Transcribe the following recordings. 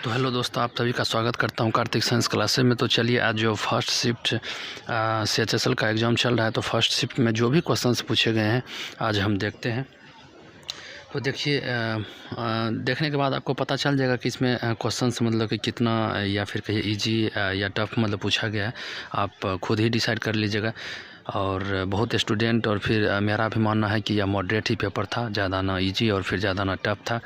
तो हेलो दोस्तों, आप सभी का स्वागत करता हूं कार्तिक साइंस क्लासेस में। तो चलिए, आज जो फर्स्ट शिफ्ट CHSL का एग्ज़ाम चल रहा है, तो फर्स्ट शिफ्ट में जो भी क्वेश्चंस पूछे गए हैं आज हम देखते हैं। तो देखिए, देखने के बाद आपको पता चल जाएगा कि इसमें क्वेश्चंस मतलब कि कितना या फिर कहीं इजी या टफ मतलब पूछा गया है। आप खुद ही डिसाइड कर लीजिएगा। और बहुत स्टूडेंट और फिर मेरा भी मानना है कि यह मॉडरेट ही पेपर था, ज़्यादा ना इजी और फिर ज़्यादा ना टफ था।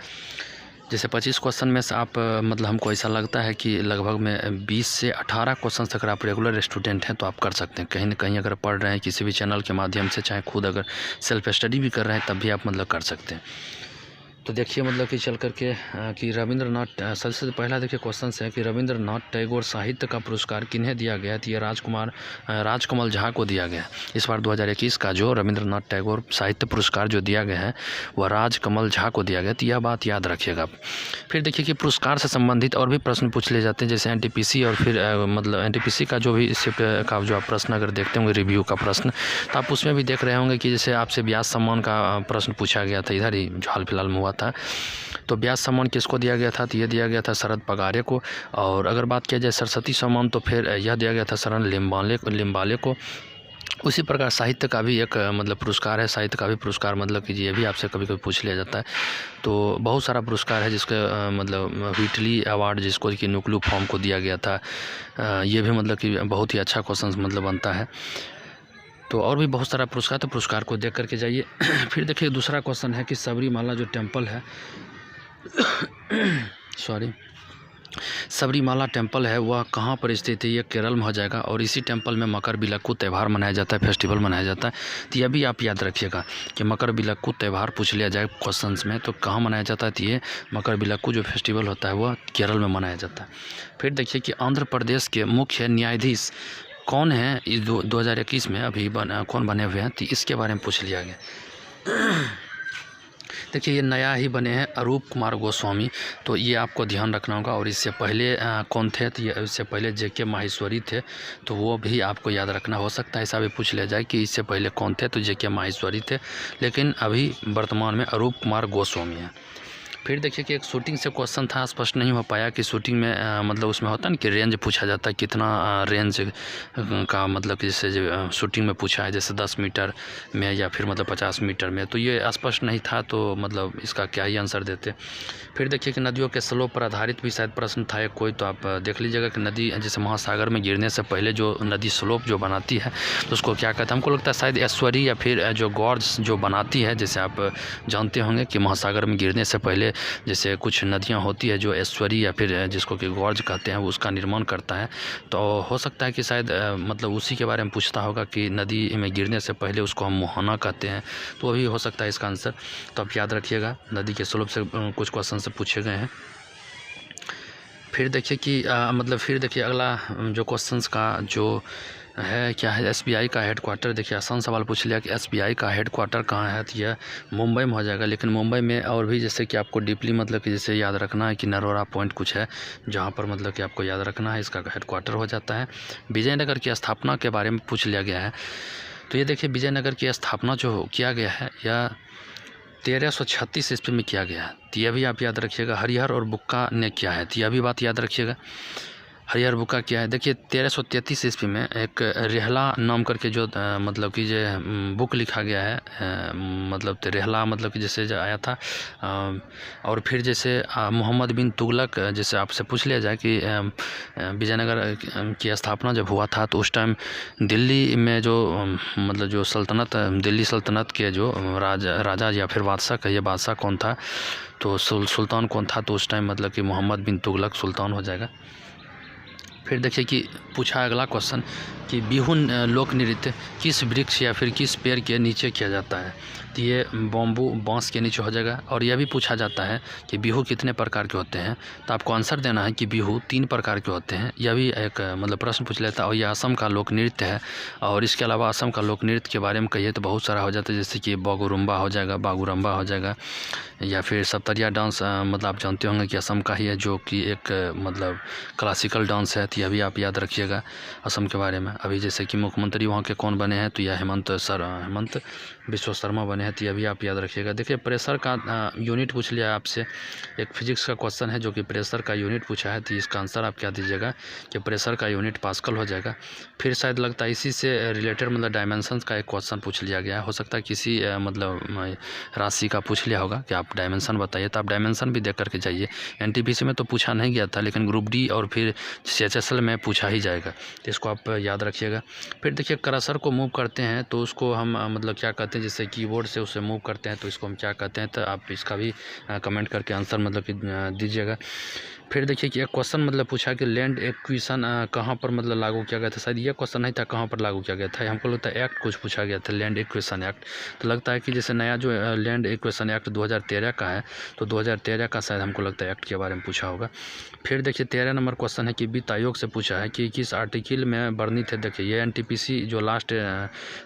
जैसे 25 क्वेश्चन में से आप मतलब हमको ऐसा लगता है कि लगभग में 20 से 18 क्वेश्चन अगर आप रेगुलर स्टूडेंट हैं तो आप कर सकते हैं। कहीं ना कहीं अगर पढ़ रहे हैं किसी भी चैनल के माध्यम से, चाहे खुद अगर सेल्फ स्टडी भी कर रहे हैं, तब भी आप मतलब कर सकते हैं। तो देखिए मतलब कि चल करके कि रविंद्रनाथ, सबसे पहला देखिए क्वेश्चन है कि रविंद्रनाथ टैगोर साहित्य का पुरस्कार किन्हें दिया गया है। तो ये राजकमल झा को दिया गया है। इस बार 2021 का जो रविंद्रनाथ टैगोर साहित्य पुरस्कार जो दिया गया है वह राजकमल झा को दिया गया। तो यह बात याद रखिएगा। फिर देखिए कि पुरस्कार से संबंधित और भी प्रश्न पूछ लिए जाते हैं, जैसे NTPC और फिर मतलब NTPC का जो भी शिफ्ट का जो आप प्रश्न अगर देखते होंगे, रिव्यू का प्रश्न, तो आप उसमें भी देख रहे होंगे कि जैसे आपसे ब्याज सम्मान का प्रश्न पूछा गया था, इधर ही जो हाल फिलहाल में हुआ था। तो ब्याज सम्मान किसको दिया गया था? तो ये दिया गया था शरद पगारे को। और अगर बात किया जाए सरस्वती सम्मान, तो फिर यह दिया गया था शरण लिम्बाले को। उसी प्रकार साहित्य का भी एक मतलब पुरस्कार है। साहित्य का भी पुरस्कार मतलब कि ये भी आपसे कभी कभी पूछ लिया जाता है। तो बहुत सारा पुरस्कार है जिसका मतलब व्हिटली अवार्ड जिसको कि नुक्लू फॉर्म को दिया गया था। ये भी मतलब कि बहुत ही अच्छा क्वेश्चन मतलब बनता है। तो और भी बहुत सारा पुरस्कार, तो पुरस्कार को देख करके जाइए। फिर देखिए दूसरा क्वेश्चन है कि सबरीमाला जो टेम्पल है सबरीमाला टेम्पल है वह कहाँ पर स्थित है। ये केरल में हो जाएगा। और इसी टेम्पल में मकरविलक्कू त्यौहार मनाया जाता है, फेस्टिवल मनाया जाता है। तो यह भी आप याद रखिएगा कि मकरविलक्कू त्यौहार पूछ लिया जाए क्वेश्चंस में तो कहाँ मनाया जाता है। तो ये मकरविलक्कू जो फेस्टिवल होता है वह केरल में मनाया जाता है। फिर देखिए कि आंध्र प्रदेश के मुख्य न्यायाधीश कौन है। इस 2021 में अभी कौन बने हुए हैं, तो इसके बारे में पूछ लिया गया। देखिए ये नया ही बने हैं, अरूप कुमार गोस्वामी। तो ये आपको ध्यान रखना होगा। और इससे पहले कौन थे? तो ये इससे पहले JK माहेश्वरी थे। तो वो भी आपको याद रखना। हो सकता है ऐसा भी पूछ लिया जाए कि इससे पहले कौन थे, तो JK माहेश्वरी थे। लेकिन अभी वर्तमान में अरूप कुमार गोस्वामी हैं। फिर देखिए कि एक शूटिंग से क्वेश्चन था, स्पष्ट नहीं हो पाया कि शूटिंग में मतलब उसमें होता है ना कि रेंज पूछा जाता है, कितना रेंज का मतलब कि जैसे शूटिंग में पूछा है, जैसे 10 मीटर में या फिर मतलब 50 मीटर में। तो ये स्पष्ट नहीं था, तो मतलब इसका क्या ही आंसर देते। फिर देखिए कि नदियों के स्लोप पर आधारित भी शायद प्रश्न था एक कोई, तो आप देख लीजिएगा कि नदी जैसे महासागर में गिरने से पहले जो नदी स्लोप जो बनाती है तो उसको क्या कहते हैं। हमको लगता है शायद एस्चुरी या फिर जो गॉर्ज जो बनाती है। जैसे आप जानते होंगे कि महासागर में गिरने से पहले जैसे कुछ नदियाँ होती है जो एस्चुरी या फिर जिसको कि गॉर्ज कहते हैं, वो उसका निर्माण करता है। तो हो सकता है कि शायद मतलब उसी के बारे में पूछता होगा कि नदी में गिरने से पहले उसको हम मुहाना कहते हैं। तो वही हो सकता है इसका आंसर। तो आप याद रखिएगा, नदी के स्लोप से कुछ क्वेश्चन से पूछे गए हैं। फिर देखिए कि मतलब फिर देखिए अगला जो क्वेश्चंस का जो है क्या है, SBI का हेडक्वार्टर। देखिए आसान सवाल पूछ लिया कि SBI का हेडक्वार्टर कहाँ है। तो यह मुंबई में हो जाएगा। लेकिन मुंबई में और भी जैसे कि आपको डीपली मतलब कि जैसे याद रखना है कि नरोरा पॉइंट कुछ है जहाँ पर मतलब कि आपको याद रखना है, इसका हेडक्वार्टर हो जाता है। विजयनगर की स्थापना के बारे में पूछ लिया गया है। तो ये देखिए विजयनगर की स्थापना जो किया गया है यह 1336 ईस्वी में किया गया है। तो यह भी आप याद रखिएगा। हरिहर और बुक्का ने किया है, तो यह भी बात याद रखिएगा। हरिहर बुक्का क्या है। देखिए 1333 ईस्वी में एक रेहला नाम करके जो मतलब कि जो बुक लिखा गया है, मतलब रेहला मतलब कि जैसे जो आया था। और फिर जैसे मोहम्मद बिन तुगलक, जैसे आपसे पूछ लिया जाए कि विजयनगर की स्थापना जब हुआ था तो उस टाइम दिल्ली में जो मतलब जो सल्तनत, दिल्ली सल्तनत के जो राजा या फिर बादशाह कहिए, बादशाह कौन था, तो सुल्तान कौन था। तो उस टाइम मतलब कि मोहम्मद बिन तुगलक सुल्तान हो जाएगा। फिर देखिए कि पूछा अगला क्वेश्चन कि बिहू लोक नृत्य किस वृक्ष या फिर किस पेड़ के नीचे किया जाता है। तो ये बम्बू, बांस के नीचे हो जाएगा। और यह भी पूछा जाता है कि बिहू कितने प्रकार के होते हैं। तो आपको आंसर देना है कि बिहू 3 प्रकार के होते हैं। यह भी एक मतलब प्रश्न पूछ लेता है। और यह असम का लोक नृत्य है। और इसके अलावा असम का लोक नृत्य के बारे में कहिए तो बहुत सारा हो जाता है, जैसे कि बागुरुम्बा हो जाएगा, बागुरम्बा हो जाएगा, या फिर सप्तरिया डांस मतलब आप जानते होंगे कि असम का ही है, जो कि एक मतलब क्लासिकल डांस है। तो यह भी आप याद रखिएगा असम के बारे में। अभी जैसे कि मुख्यमंत्री वहाँ के कौन बने हैं, तो यह हेमंत बिश्व शर्मा बने हैं। तो यह भी आप याद रखिएगा। देखिए प्रेशर का यूनिट पूछ लिया आपसे, एक फिजिक्स का क्वेश्चन है जो कि प्रेशर का यूनिट पूछा है। तो इसका आंसर आप क्या दीजिएगा कि प्रेशर का यूनिट पास्कल हो जाएगा। फिर शायद लगता है इसी से रिलेटेड मतलब डायमेंशंस का एक क्वेश्चन पूछ लिया गया है। हो सकता है किसी मतलब राशि का पूछ लिया होगा कि आप डायमेंशन बताइए, तो आप डायमेंशन भी देख करके जाइए। एनटीपीसी में तो पूछा नहीं गया था, लेकिन ग्रुप डी और फिर सीएचएसएल में पूछा ही जाएगा, तो इसको आप याद रखिएगा। फिर देखिए कर्सर को मूव करते हैं तो उसको हम मतलब क्या कहते हैं, जैसे कीबोर्ड से उसे मूव करते हैं तो इसको हम क्या कहते हैं, तो आप इसका भी कमेंट करके आंसर मतलब कि दीजिएगा। फिर देखिए कि एक क्वेश्चन मतलब पूछा कि लैंड एक्विजिशन कहाँ पर मतलब लागू किया गया था। शायद ये क्वेश्चन नहीं था कहाँ पर लागू किया गया था, हमको लगता है एक्ट कुछ पूछा गया था, लैंड एक्विजिशन एक्ट। तो लगता है कि जैसे नया जो लैंड एक्विजिशन एक्ट 2013 का है, तो 2013 का शायद हमको लगता है एक्ट के बारे में पूछा होगा। फिर देखिए 13 नंबर क्वेश्चन है कि वित्त आयोग से पूछा है कि किस आर्टिकल में वर्णित है। देखिए ये एनटीपीसी जो लास्ट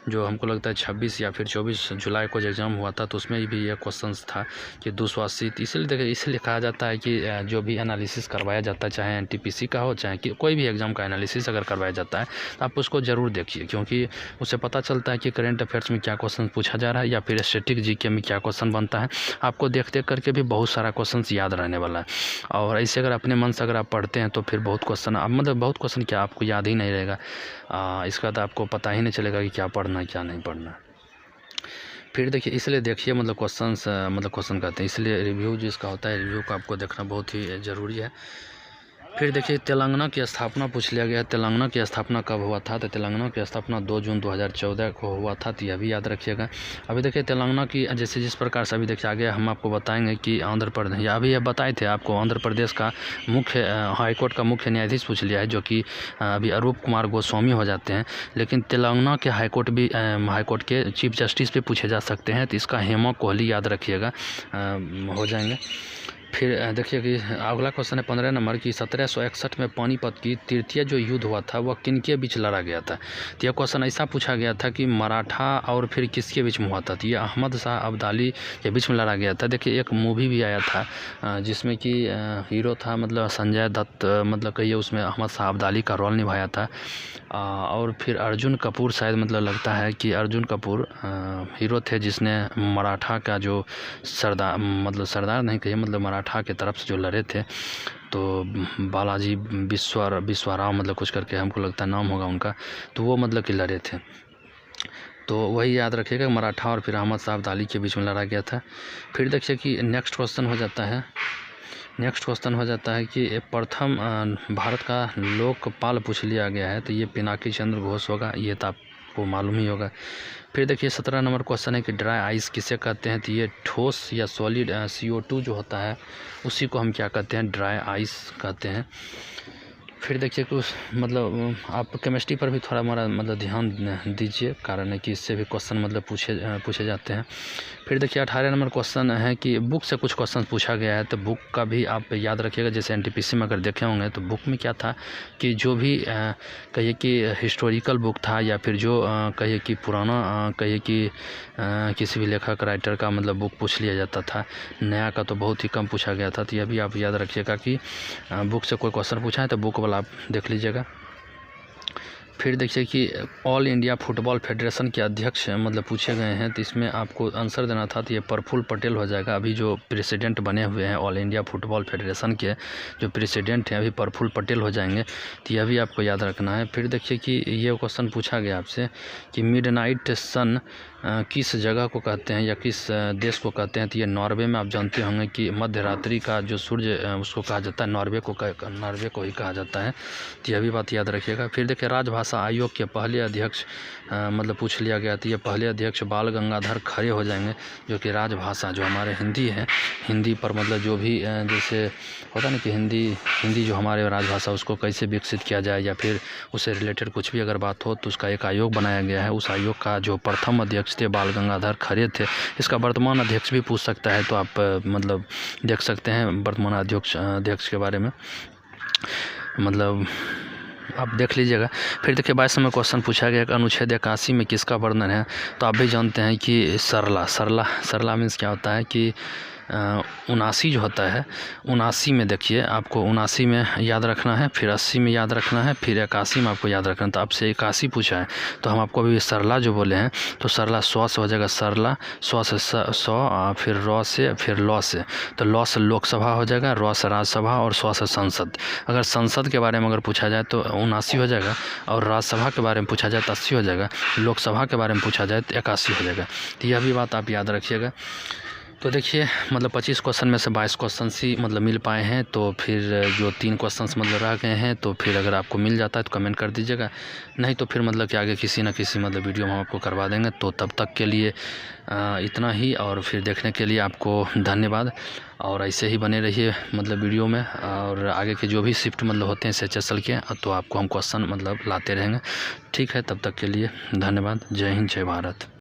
जो हमको लगता है 26 या फिर 24 जुलाई को जो एग्ज़ाम हुआ था, तो उसमें भी ये क्वेश्चन था कि 280। इसलिए देखिए इसलिए कहा जाता है कि जो भी एनालिसिस करवाया जाता है, चाहे एनटीपीसी का हो चाहे कि कोई भी एग्ज़ाम का एनालिसिस अगर करवाया जाता है, तो आप उसको ज़रूर देखिए, क्योंकि उससे पता चलता है कि करंट अफेयर्स में क्या क्वेश्चन पूछा जा रहा है या फिर स्टैटिक जीके में क्या क्वेश्चन बनता है। आपको देख देख करके भी बहुत सारा क्वेश्चन याद रहने वाला है। और ऐसे अगर अपने मन से अगर आप पढ़ते हैं तो फिर बहुत क्वेश्चन मतलब बहुत क्वेश्चन क्या आपको याद ही नहीं रहेगा, इसका तो आपको पता ही नहीं चलेगा कि क्या पढ़ना है क्या नहीं पढ़ना। फिर देखिए इसलिए देखिए मतलब क्वेश्चन कहते हैं, इसलिए रिव्यू जिसका होता है, रिव्यू को आपको देखना बहुत ही ज़रूरी है। फिर देखिए तेलंगाना की स्थापना पूछ लिया गया है। तेलंगाना की स्थापना कब हुआ था, तो तेलंगाना की स्थापना 2 जून 2014 को हुआ था। तो यह भी याद रखिएगा। अभी देखिए तेलंगाना की जैसे जिस प्रकार से अभी देखिए आगे हम आपको बताएंगे कि आंध्र प्रदेश, या अभी ये बताए थे आपको, आंध्र प्रदेश का मुख्य हाईकोर्ट का मुख्य न्यायाधीश पूछ लिया है, जो कि अभी अरूप कुमार गोस्वामी हो जाते हैं। लेकिन तेलंगाना के हाईकोर्ट के चीफ जस्टिस भी पूछे जा सकते हैं, तो इसका हेमा कोहली याद रखिएगा हो जाएंगे। फिर देखिए कि अगला क्वेश्चन है 15 नंबर की 1761 में पानीपत की तृतीय जो युद्ध हुआ था वह किनके बीच लड़ा गया था। तो यह क्वेश्चन ऐसा पूछा गया था कि मराठा और फिर किसके बीच में हुआ था। तो ये अहमद शाह अब्दाली के बीच में लड़ा गया था। देखिए एक मूवी भी आया था जिसमें कि हीरो था मतलब संजय दत्त, मतलब कहिए उसमें अहमद शाह अब्दाली का रोल निभाया था। और फिर अर्जुन कपूर शायद मतलब लगता है कि अर्जुन कपूर हीरो थे, जिसने मराठा का जो सरदार नहीं कहिए मतलब मराठा के तरफ से जो लड़े थे। तो बालाजी बिस्वाराव मतलब कुछ करके हमको लगता है नाम होगा उनका, तो वो मतलब कि लड़े थे। तो वही याद रखिएगा, मराठा और फिर अहमद शाह अब्दाली के बीच में लड़ा गया था। फिर देखिए कि नेक्स्ट क्वेश्चन हो जाता है कि प्रथम भारत का लोकपाल पूछ लिया गया है। तो ये पिनाकी चंद्र घोष होगा, ये तो आपको मालूम ही होगा। फिर देखिए 17 नंबर क्वेश्चन है कि ड्राई आइस किसे कहते हैं। तो ये ठोस या सॉलिड CO2 जो होता है उसी को हम क्या कहते हैं, ड्राई आइस कहते हैं। फिर देखिए कुछ मतलब आप केमिस्ट्री पर भी थोड़ा मोड़ा मतलब ध्यान दीजिए, कारण है कि इससे भी क्वेश्चन मतलब पूछे जाते हैं। फिर देखिए 18 नंबर क्वेश्चन है कि बुक से कुछ क्वेश्चन पूछा गया है, तो बुक का भी आप याद रखिएगा। जैसे एनटीपीसी में अगर देखे होंगे तो बुक में क्या था कि जो भी कहिए कि हिस्टोरिकल बुक था या फिर जो कहिए कि पुराना कहिए कि किसी भी लेखक राइटर का मतलब बुक पूछ लिया जाता था। नया का तो बहुत ही कम पूछा गया था। तो यह भी आप याद रखिएगा कि बुक से कोई क्वेश्चन पूछा है तो बुक वाला आप देख लीजिएगा। फिर देखिए कि ऑल इंडिया फुटबॉल फेडरेशन के अध्यक्ष मतलब पूछे गए हैं, तो इसमें आपको आंसर देना था। तो ये प्रफुल्ल पटेल हो जाएगा। अभी जो प्रेसिडेंट बने हुए हैं ऑल इंडिया फुटबॉल फेडरेशन के जो प्रेसिडेंट हैं अभी प्रफुल्ल पटेल हो जाएंगे, तो यह भी आपको याद रखना है। फिर देखिए कि ये क्वेश्चन पूछा गया आपसे कि मिडनाइट सन किस जगह को कहते हैं या किस देश को कहते हैं। तो ये नॉर्वे में आप जानते होंगे कि मध्य रात्रि का जो सूर्य उसको कहा जाता है, नॉर्वे को ही कहा जाता है। तो यह भी बात याद रखिएगा। फिर देखिए राजभाषा आयोग के पहले अध्यक्ष मतलब पूछ लिया गया। तो ये पहले अध्यक्ष बाल गंगाधर खड़े हो जाएंगे, जो कि राजभाषा जो हमारे हिंदी है, हिंदी पर मतलब जो भी जैसे होता ना कि हिंदी जो हमारे राजभाषा उसको कैसे विकसित किया जाए या फिर उससे रिलेटेड कुछ भी अगर बात हो तो उसका एक आयोग बनाया गया है। उस आयोग का जो प्रथम अध्यक्ष थे बाल गंगाधर खड़े थे। इसका वर्तमान अध्यक्ष भी पूछ सकता है, तो आप मतलब देख सकते हैं वर्तमान अध्यक्ष के बारे में मतलब आप देख लीजिएगा। फिर देखिए 22 में क्वेश्चन पूछा गया कि अनुच्छेद 81 में किसका वर्णन है। तो आप भी जानते हैं कि सरला मीन्स क्या होता है कि 79 जो होता है 79 में देखिए आपको 79 में याद रखना है, फिर 80 में याद रखना है, फिर 81 में आपको याद रखना है। तो आपसे 81 पूछा है तो हम आपको अभी सरला जो बोले हैं तो सरला 100 से हो जाएगा सरला, 100 से 100, फिर रॉ से, फिर लॉ से। तो लॉ से लोकसभा हो जाएगा, रॉ से राज्यसभा और 100 से संसद। अगर संसद के बारे में अगर पूछा जाए तो 79 हो जाएगा, और राज्यसभा के बारे में पूछा जाए तो 80 हो जाएगा, लोकसभा के बारे में पूछा जाए तो 81 हो जाएगा। तो यह भी बात आप याद रखिएगा। तो देखिए मतलब 25 क्वेश्चन में से 22 क्वेश्चन ही मतलब मिल पाए हैं, तो फिर जो 3 क्वेश्चंस मतलब रह गए हैं तो फिर अगर आपको मिल जाता है तो कमेंट कर दीजिएगा, नहीं तो फिर मतलब कि आगे किसी न किसी मतलब वीडियो में हम आपको करवा देंगे। तो तब तक के लिए इतना ही, और फिर देखने के लिए आपको धन्यवाद। और ऐसे ही बने रहिए मतलब वीडियो में, और आगे के जो भी शिफ्ट मतलब होते हैं SHSL के तो आपको हम क्वेश्चन मतलब लाते रहेंगे। ठीक है, तब तक के लिए धन्यवाद। जय हिंद, जय भारत।